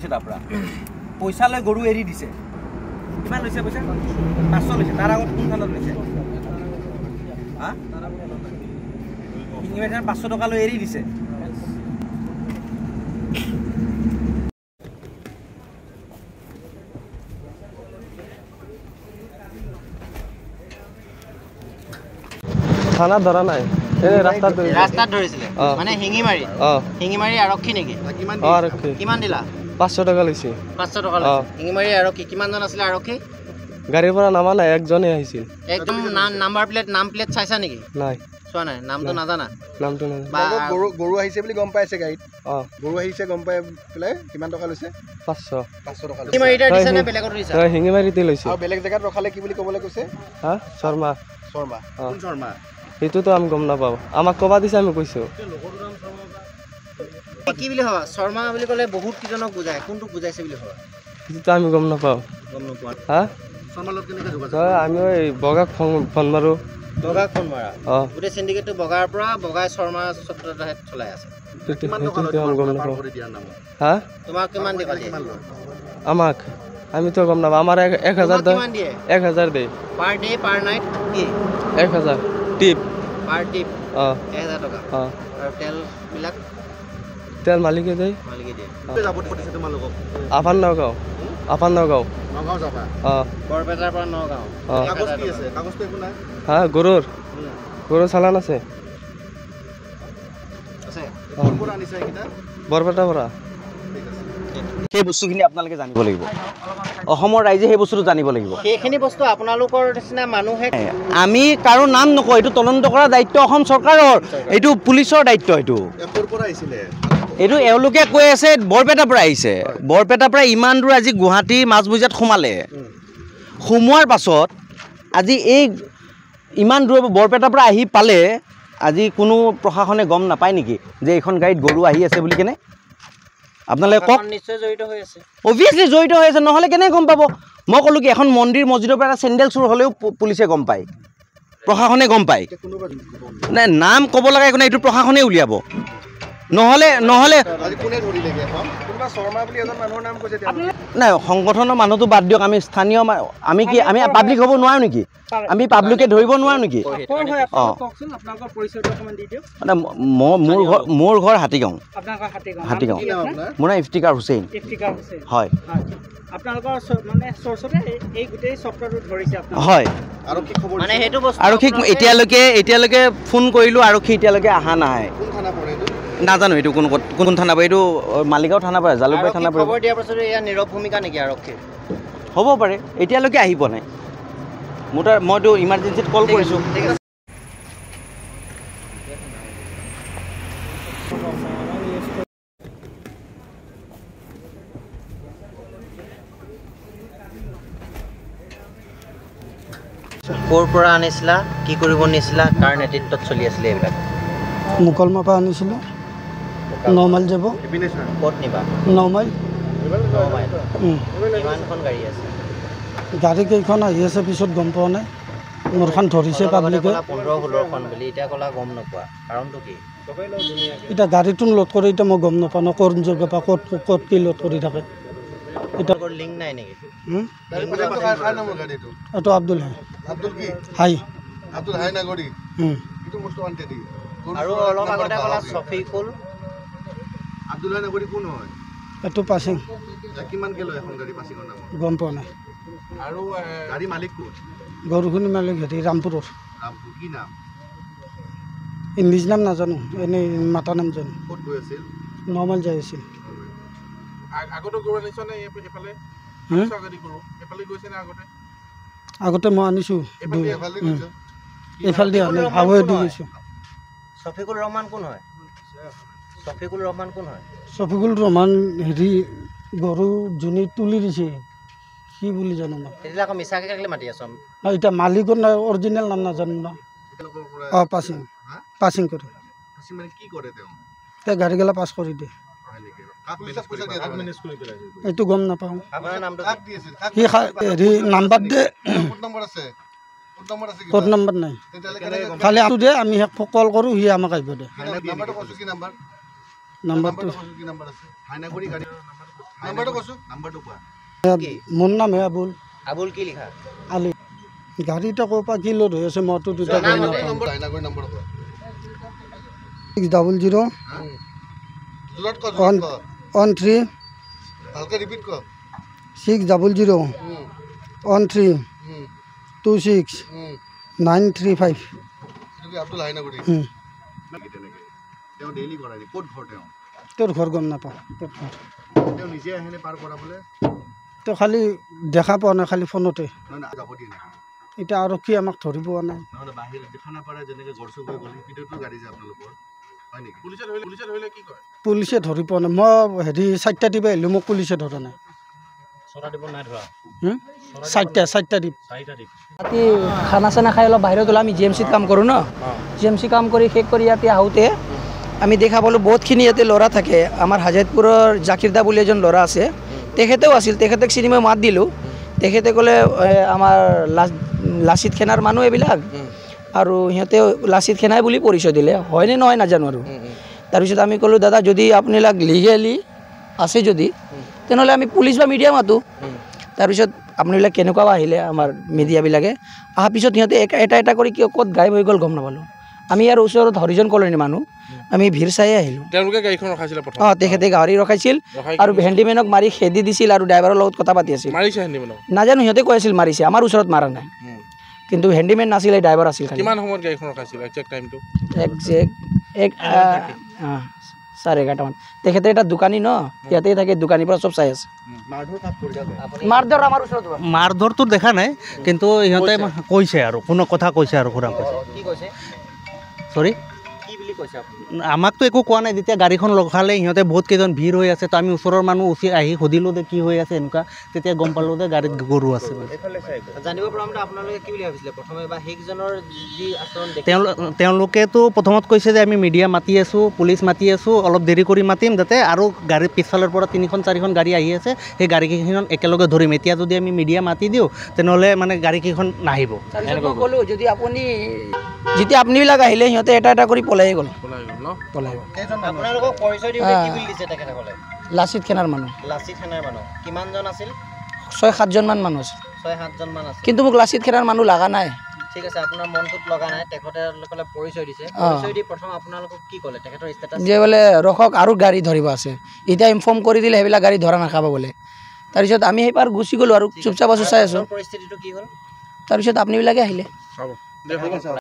লৈছে তাৰ পৰা পইচা লৈ গৰু এৰি দিছে কিমান লৈছে পইচা 500 লৈছে তাৰ আগত কোন থানাত লৈছে হা শিঙিমাৰী থানাত 500 টকা লৈ এৰি দিছে থানা ধৰা নাই ৰাস্তাত ধৰিছিলে মানে শিঙিমাৰী আৰক্ষী নেকি কিমান দিলা 500 টকা লৈছে 500 টকা লৈছে শিঙিমাৰী আৰক্ষী কিমানজন আছিলে আৰক্ষী গাড়ীৰ পৰা নামা নাই একজনে আহিছিল একদম নাম প্লেট চাইছা নেকি নাই চোৱা নাই নামটো নাজানা নামটো নাই গৰু আহিছে বুলি গম পাইছে গাড়ীত গৰু আহিছে গম পাই পেলাই কিমান টকা লৈছে 500 টকা লৈছে শিঙিমাৰীতে দিছে নে বেলেগত দিছে শিঙিমাৰীতে লৈছে আৰু বেলেগ জায়গাত ৰখালে কি বুলি ক'বলৈ কৈছে হা শৰ্মা কোন শৰ্মা এইটোতো আমি গম নাপাওঁ আমাক ক'বা দিছে আমি কৈছোঁ কি বুলি ভাবা শৰ্মা বুলি ক'লে বহুত কিজনক বুজায় কোনটো বুজাইছে বুলি ভাবা এইটোতো আমি গম নাপাওঁ হা শৰ্মাৰ লগত কেনেকৈ যোগাযোগ আমি ওই বগাক ফোন মাৰোঁ বগাক ফোন মাৰা গোটেই চিণ্ডিকেটটো বগাৰ পৰা বগাই শৰ্মা চত্ৰদাহে চলাই আছে হা তোমাক কিমান দিবা আমাক আমিতো গম নাপাওঁ আমাৰ 1000 দিয়ে পাৰ ডে পাৰ নাইট কি 1000 টিপ পাৰ টিপ 1000 টকা আৰু তেল মালিকে দিয়ে যাব পঠিছে তোমালোকক আপান নগাঁও যাবা বৰপেটাৰ পৰা নগাঁও কাগজ কি আছে কাগজটো একো নাই হা গৰুৰ চালান আছে পৰা আনিছে এইকেইটা বৰপেটাৰ পৰা সেই বস্তুখিনি আপোনালোকে জানিব লাগিব অসমৰ ৰাইজে সেই বস্তুটো জানিব লাগিব সেইখিনি বস্তু আপোনালোকৰ নিচিনা মানুহে আমি কাৰো নাম নকওঁ এইটো তদন্ত কৰা দায়িত্ব অসম চৰকাৰৰ এইটো পুলিচৰ দায়িত্ব এইটো এওঁলোকে কৈ আছে বৰপেটাৰ পৰা আহিছে বৰপেটাৰ পৰা ইমান দূৰ আজি গুৱাহাটী মাজমজিয়াত সোমালে সোমোৱাৰ পাছত আজি এই ইমান দূৰ বৰপেটাৰ পৰা আহি পালে আজি কোনো প্ৰশাসনে গম নাপায় নেকি যে এইখন গাড়ীত গৰু আহি আছে বুলি কেনে আপোনালোকে কওক নিশ্চয় জড়িত হৈ আছে অবভিয়াছলি জড়িত হৈ আছে নহ'লে কেনেকৈ গম পাব মই ক'লোঁ কি এখন মন্দিৰ মছজিদৰ পৰা এটা চেণ্ডেল চুৰ হ'লেও পুলিচে গম পায় প্ৰশাসনে গম পায় নাই নাম ক'ব লগা একো নাই এইটো প্ৰশাসনে উলিয়াব নহ'লে নাই সংগঠনৰ মানুহটো বাদ দিয়ক আমি স্থানীয় আমি পাব্লিক হ'ব নোৱাৰোঁ নেকি আমি পাব্লিকে ধৰিব নোৱাৰোঁ নেকি মোৰ ঘৰ হাতীগাঁও মোৰ নাম ইফতিকাৰ হুছেইন হয় হয় আৰক্ষীক এতিয়ালৈকে ফোন কৰিলোঁ আৰক্ষী এতিয়ালৈকে অহা নাই নাজানো এইটো কোন থানা পৰে এইটো মালিগাঁও থানা পৰে জালুকবাৰী থানা পৰে খবৰ দিয়াৰ পাছত এয়া নীৰৱ ভূমিকা নেকি আৰক্ষীৰ হ'ব পাৰে এতিয়ালৈকে আহি পোৱা নাই মইতো ইমাৰ্জেঞ্চিত কল কৰিছোঁ ক'ৰ পৰা আনিছিলা কি কৰিব নিছিলা কাৰ নেতৃত্বত চলি আছিলে এইবিলাক মুকলমাৰ পৰা আনিছিলোঁ 9 মাইল যাব ক'ত নিবা 9 মাইল কিমানখন গাড়ী আছে গাড়ী কেইখন আহি আছে পিছত গম পোৱা নাই মোৰখন ধৰিছে পাব্লিকে 15-16খন বুলি এতিয়া ক'লা গম নোপোৱা কাৰণটো কি এতিয়া গাড়ীটো লোড কৰি এতিয়া মই গম নাপাওঁ ন কোন জেগাৰ পৰা ক'ত কি লোড কৰি থাকে এতিয়া লিংক নাই নেকি এইটো আব্দুল হাই নাগৰি আৰু অলপ আগতে ক'লা ছফিকুল আব্দুল হাই নাগৰি কোন হয় এইটো পাছিং কিমানকৈ লয় এখন গাড়ী পাছিঙৰ নাম গম পোৱা নাই আৰু গাড়ী মালিক কোন গৰুখিনি মালিক হেৰি ৰামপুৰৰ কি নাম ইংলিছ নাম নাজানো এনেই মাতা নাম জানো ক'ত গৈ আছিল 9 মাইল যাই আছিল আগতে গৰু আনিছ নে এইফালে গৈছে নে আগতে মই আনিছোঁ এইফালে আনি হাৱে দি গৈছোঁ ছফিকুল ৰহমান কোন হয় ছফিকুল ৰহমান হেৰি গৰু যোনে তুলি দিছে কি বুলি জানো মই তেতিয়াহ'লে আকৌ মিছাকৈ কেলৈ মাতি আছোঁ এতিয়া মালিকৰ নাই অৰিজিনেল নাম নাজানো ন পাছিং কৰে তেওঁ গাড়ীগিলা পাছ কৰি দিয়ে এইটো গম নাপাওঁ সি হেৰি নাম্বাৰ দে ক'ত নম্বৰ নাই খালি দে আমি সেই কল কৰোঁ সি আমাক আহিব দে নাম্বাৰটো নাম্বাৰটো কৈছোঁ নাম্বাৰটো কোৱা কি মোৰ নামহে আবুল আবুল কি লিখা আলি গাড়ীটা ক'ৰ পৰা কি লোড হৈ আছে মইতো দুটা গম নাপাওঁ নম্বৰ লাইনাগুৰি নম্বৰটো কোৱা 600 জোৰত ক 13 ভালকৈ ৰিপিট কৰ 600 13 26 935 এইটো কি আব্দুল লাইনাগুৰি তেনেকৈ তেওঁ ডেইলি কৰাই ক'ত ঘৰ তেওঁ তোৰ ঘৰ গম নাপাওঁ তোৰ ঘৰ তেওঁ নিজে আহেনে পাৰ কৰাবলৈ তো খালি দেখা পোৱা নাই খালি ফোনতে নহয় যাব দিয়ে নেকি এতিয়া আৰক্ষী আমাক ধৰি পোৱা নাই নহ'লে বাহিৰ খানাপাৰা যেনেকৈ গড়চুক হৈ গ'ল সেইটোতো গাড়ী যায় আপোনালোকৰ হয় নেকি পুলিচে ধৰিলে কি কয় পুলিচে ধৰি পোৱা নাই মই হেৰি 4টা দিব আহিলোঁ মোক পুলিচে ধৰা নাই 6টা দিব নাই ধৰা 4টা দিব ৰাতি খানা চানা খাই অলপ বাহিৰত ওলাই আমি জি এম চিত কাম কৰোঁ ন জি এম চি কাম কৰি শেষ কৰি ইয়াতে আহোঁতে আমি দেখা পালোঁ বহুতখিনি ইয়াতে ল'ৰা থাকে আমাৰ হাজাৰপুৰৰ জাকিৰদা বুলি এজন ল'ৰা আছে তেখেতেও আছিল তেখেতক চিনি মই মাত দিলোঁ তেখেতে ক'লে আমাৰ লাচিত সেনাৰ মানুহ এইবিলাক আৰু সিহঁতে লাচিত সেনাই বুলি পৰিচয় দিলে হয়নে নহয় নাজানো আৰু তাৰপিছত আমি ক'লোঁ দাদা যদি আপোনালোক লিগেলি আছে যদি তেনেহ'লে আমি পুলিচ বা মিডিয়া মাতোঁ তাৰপিছত আপোনালোক কেনেকুৱা আহিলে আমাৰ মিডিয়াবিলাকে অহাৰ পিছত সিহঁতে এটা কৰি ক'ত গায়ব হৈ গ'ল গম নাপালোঁ আমি ইয়াৰ ওচৰত হৰিজন কলনীৰ মানুহ আমি ভিৰ চাই আহিলোঁ তেওঁলোকে গাড়ীখন ৰখাইছিলে প্ৰথম অঁ তেখেতে গাড়ী ৰখাইছিল আৰু হেণ্ডিমেনক মাৰি খেদি দিছিল আৰু ড্ৰাইভাৰৰ লগত কথা পাতি আছিল মাৰিছে হেণ্ডিমেনক নাজানো সিহঁতে কৈ আছিল মাৰিছে আমাৰ ওচৰত মাৰা নাই কিন্তু হেণ্ডিমেন নাছিলে ড্ৰাইভাৰ আছিল খালি কিমান সময়ত গাড়ীখন ৰখাইছিল একজেক্ট টাইমটো এক 11:30 মান তেখেতে এটা দোকানী ন ইয়াতেই থাকে দোকানীৰ পৰা চব চাই আছে মাৰধৰ আমাৰ ওচৰত মাৰধৰটো দেখা নাই কিন্তু সিহঁতে কৈছে আৰু কোনো কথা কৈছে আৰু খুৰা কৈছে কি কৈছে চৰি কি বুলি কৈছে আপুনি আমাকতো একো কোৱা নাই যেতিয়া গাড়ীখন ৰখালে সিহঁতে বহুত কেইজন ভিৰ হৈ আছে তো আমি ওচৰৰ মানুহ উঠি আহি সুধিলোঁ যে কি হৈ আছে এনেকুৱা তেতিয়া গম পালোঁ যে গাড়ীত গৰু আছে জানিব পৰা মতে আপোনালোকে কি বুলি ভাবিছিলে প্ৰথমে বা সেইজনৰ যি আচৰণ তেওঁলোকেতো প্ৰথমত কৈছে যে আমি মিডিয়া মাতি আছোঁ পুলিচ মাতি আছোঁ অলপ দেৰি কৰি মাতিম যাতে আৰু গাড়ীৰ পিছফালৰ পৰা 3-4খন গাড়ী আহি আছে সেই গাড়ীকেইখন একেলগে ধৰিম এতিয়া যদি আমি মিডিয়া মাতি দিওঁ তেনেহ'লে মানে গাড়ীকেইখন নাহিব ক'লোঁ যদি আপুনি যেতিয়া আপুনিবিলাক আহিলে সিহঁতে এটা কৰি পলাই গ'ল পলাই গ'ল আপোনালোকক পৰিচয় দিওঁতে কি বুলি দিছে তেখেতসকলে লাচিত সেনাৰ মানুহ লাচিত সেনাৰ মানুহ কিমানজন আছিল 6-7জন মান মানুহ আছিল 6-7জন মান আছিল কিন্তু মোক লাচিত সেনাৰ মানুহ লগা নাই ঠিক আছে আপোনাৰ মনটোত লগা নাই তেখেতসকলে পৰিচয় দিছে পৰিচয় দি প্ৰথম আপোনালোকক কি ক'লে তেখেতৰ ষ্টেটাছ যে বোলে ৰখক আৰু গাড়ী ধৰিব আছে এতিয়া ইনফৰ্ম কৰি দিলে সেইবিলাক গাড়ী ধৰা নাখাব বোলে তাৰপিছত আমি সেইপাৰ গুচি গ'লোঁ আৰু চুপচাপ আছোঁ চাই আছোঁ পৰিস্থিতিটো কি হ'ল তাৰপিছত আপুনিবিলাকে আহিলে